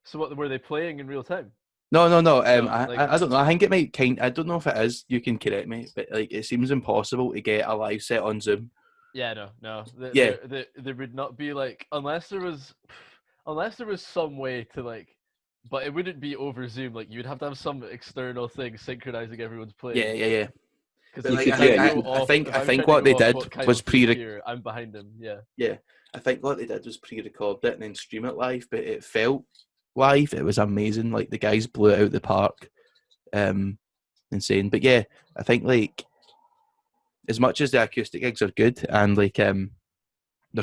So what were they playing in real time? No. I don't know. I think it might I don't know if it is. You can correct me, but like it seems impossible to get a live set on Zoom. Yeah, no. There would not be like unless there was some way to like, but it wouldn't be over Zoom. Like you would have to have some external thing synchronizing everyone's playing. Yeah. Because I think what they did was I'm behind them. Yeah. Yeah, I think what they did was pre-record it and then stream it live, but it felt live. It was amazing. Like the guys blew it out the park. Insane. But yeah, I think like as much as the acoustic gigs are good and like they're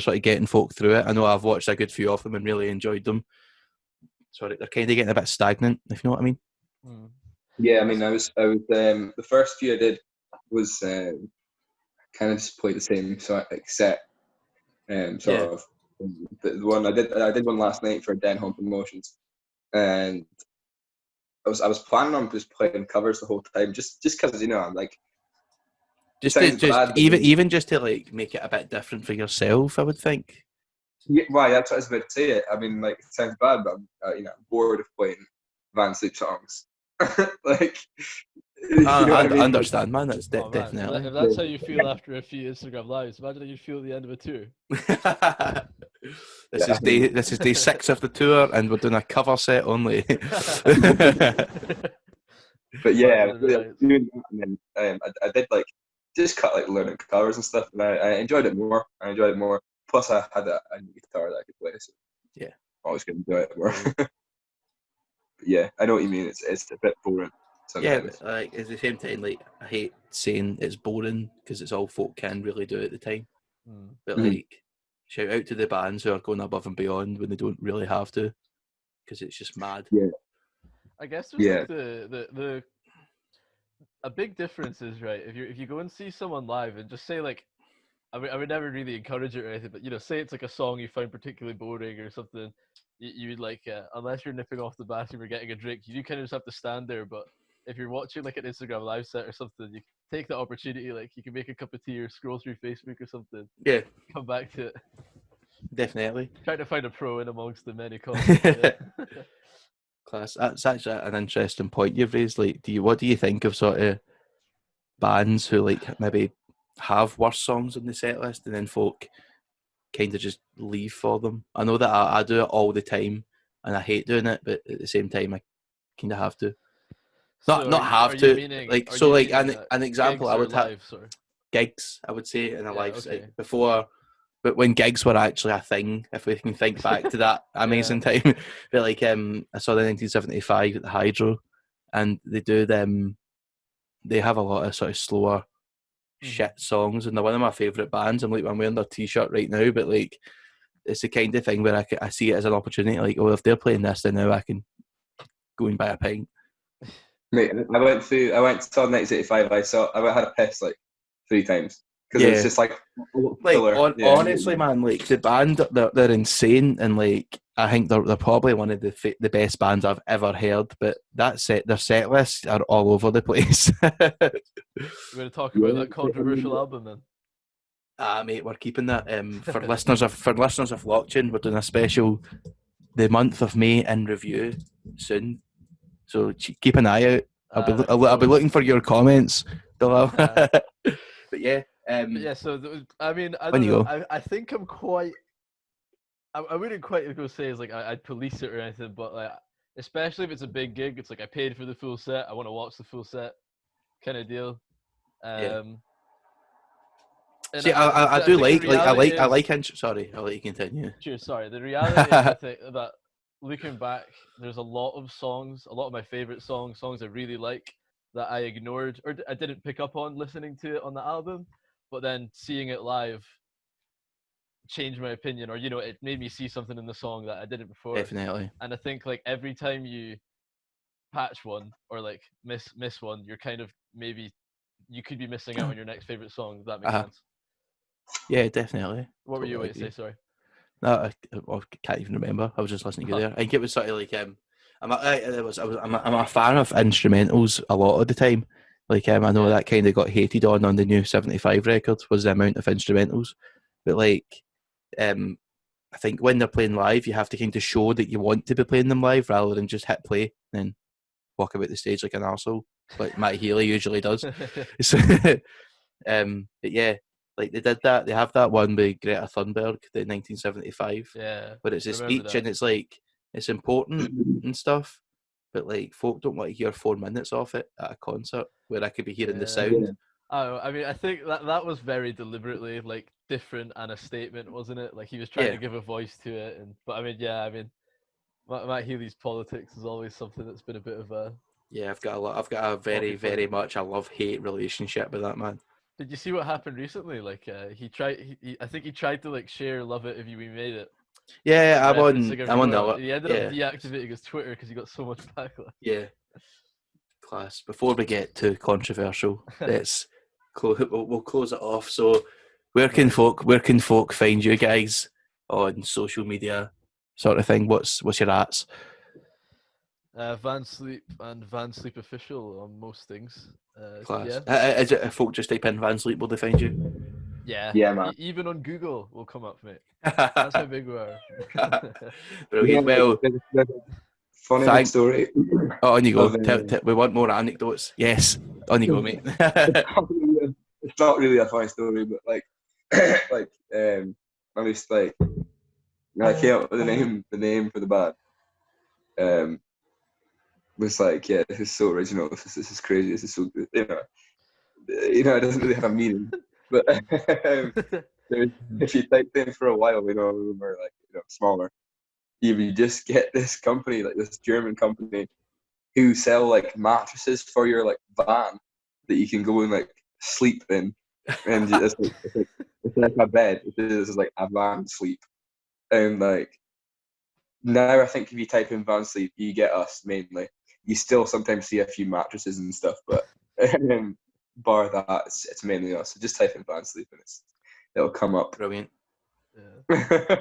sort of getting folk through it. I know I've watched a good few of them and really enjoyed them. Sorry, they're kind of getting a bit stagnant, if you know what I mean. Yeah, I mean, I was the first few I did was kind of just play the same sort of set, sort of. The one I did one last night for Den Home Promotions, and I was planning on just playing covers the whole time, just because I'm like. Even just to like make it a bit different for yourself, I would think. Yeah, right. That's what I was about to say. I mean, like, it sounds bad, but I'm bored of playing Vansleep songs. Like, you know what I I mean? understand, man. That's Oh man, definitely. if that's how you feel after a few Instagram lives, imagine how you feel at the end of a tour. This is day 6 of the tour, and we're doing a cover set only. But yeah, Finding the right. doing that, and then I did like just cut like learning covers and stuff, and I enjoyed it more. Plus, I had a new guitar that I could play, so Yeah. I was going to enjoy it more. But yeah, I know what you mean. It's a bit boring Yeah, sometimes. but like at the same time, like I hate saying it's boring because it's all folk can really do at the time. But like, shout out to the bands who are going above and beyond when they don't really have to, because it's just mad. Yeah, I guess there's like the a big difference is, right, if you go and see someone live and just say like, I would never really encourage it or anything, but you know, say it's like a song you find particularly boring or something, you'd like, unless you're nipping off the bathroom or getting a drink, you do kind of just have to stand there. But if you're watching like an Instagram live set or something, you take the opportunity, like you can make a cup of tea or scroll through Facebook or something. Yeah, Come back to it. definitely. Try to find a pro in amongst the many cons. Class. That's actually an interesting point you've raised. Like, what do you think of sort of bands who like maybe have worse songs on the set list and then folk kind of just leave for them? I know that I do it all the time and I hate doing it, but at the same time I kind of have to. Not have to. Like, so like an example I would have gigs, I would say, in a live set before. But when gigs were actually a thing, if we can think back to that amazing time, but like I saw the 1975 at the Hydro, and they do them. They have a lot of sort of slower shit songs, and they're one of my favourite bands. I'm wearing their t-shirt right now, but like it's the kind of thing where I see it as an opportunity. Like, oh, if they're playing this, then now I can go and buy a pint. Mate, I went to 1985. I had a piss like 3 times because it was just like honestly, man, like the band, they're insane, and like I think they're probably one of the best bands I've ever heard. But their set lists are all over the place. We're going to talk about that controversial album then. Mate, we're keeping that for listeners of LockedTune. We're doing a special, the month of May in review soon. So keep an eye out. I'll be looking for your comments, Bilal. But yeah. So I mean, I when don't you know. go. I think I'm quite. I wouldn't quite go say it's like I'd police it or anything, but like, especially if it's a big gig, it's like I paid for the full set. I want to watch the full set, kind of deal. See, I do like sorry, I'll let you continue. Cheers, sorry. The reality is, I think that looking back, there's a lot of my favorite songs I really like that I ignored or I didn't pick up on listening to it on the album, but then seeing it live changed my opinion, or you know, it made me see something in the song that I didn't before. Definitely. And I think like every time you patch one or like miss one, you're kind of maybe you could be missing out on your next favorite song. If that makes sense. Yeah, definitely. What were you going to say? Sorry. No, I can't even remember. I was just listening to you there. I think it was sort of like I'm a fan of instrumentals a lot of the time. Like I know that kind of got hated on the new 75 record was the amount of instrumentals, but like I think when they're playing live, you have to kind of show that you want to be playing them live rather than just hit play and then walk about the stage like an arsehole, like Matt Healy usually does. But yeah. Like they did that, they have that one by Greta Thunberg, the 1975. Yeah. But it's a speech and it's like, it's important and stuff, but like folk don't want to hear 4 minutes of it at a concert where I could be hearing the sound. Oh, I mean, I think that was very deliberately like different and a statement, wasn't it? Like he was trying to give a voice to it, but I mean, Matt Healy's politics is always something that's been a bit of a. Yeah, I've got a very, very much a love-hate relationship with that man. Did you see what happened recently? Like I think he tried to like share "Love It If You Made It." Yeah, I'm on the. He ended up deactivating his Twitter because he got so much backlash. Yeah, class. Before we get too controversial, we'll close it off. So, where can folk find you guys on social media, sort of thing? What's your ats? Vansleep and Vansleep official on most things. Class. Is it if folk just type in Vansleep, will they find you? Yeah, man. Even on Google will come up, mate. That's how big we are. Brilliant. Well, funny Thank- story. Oh, on you go. Of, We want more anecdotes. Yes, on you go, mate. it's not really a funny story, but like, at least like, I came up with the name for the band. Was like, yeah, this is so original. This is crazy. This is so good. It doesn't really have a meaning, but if you type in for a while, when we're like, smaller, you just get this company, like this German company, who sell like mattresses for your like van that you can go and like sleep in, and it's like a bed. This is like a van sleep, and like now I think if you type in Vansleep, you get us mainly. You still sometimes see a few mattresses and stuff, but bar that, it's mainly us. So just type in Vansleep and it'll come up. Brilliant. Yeah.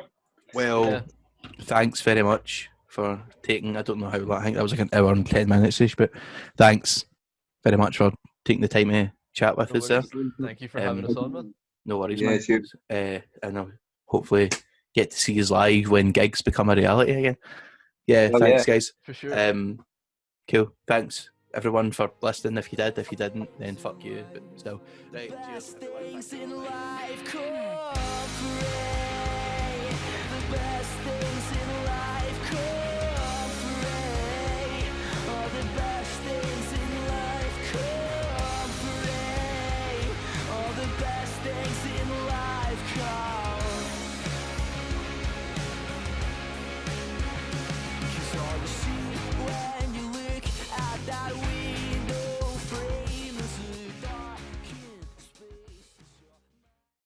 Well, Yeah. thanks very much for taking, I don't know how long, I think that was like an hour and 10 minutes-ish, but thanks very much for taking the time to chat with No us there. worries. Thank you for having us on, man. No worries, Yeah, man. cheers. And I'll hopefully get to see us live when gigs become a reality again. Yeah, Oh, thanks, yeah. guys. For sure. Cool. Thanks, everyone, for listening. If you did, if you didn't, then fuck you. But still. Right, cheers, Best everyone. things in life come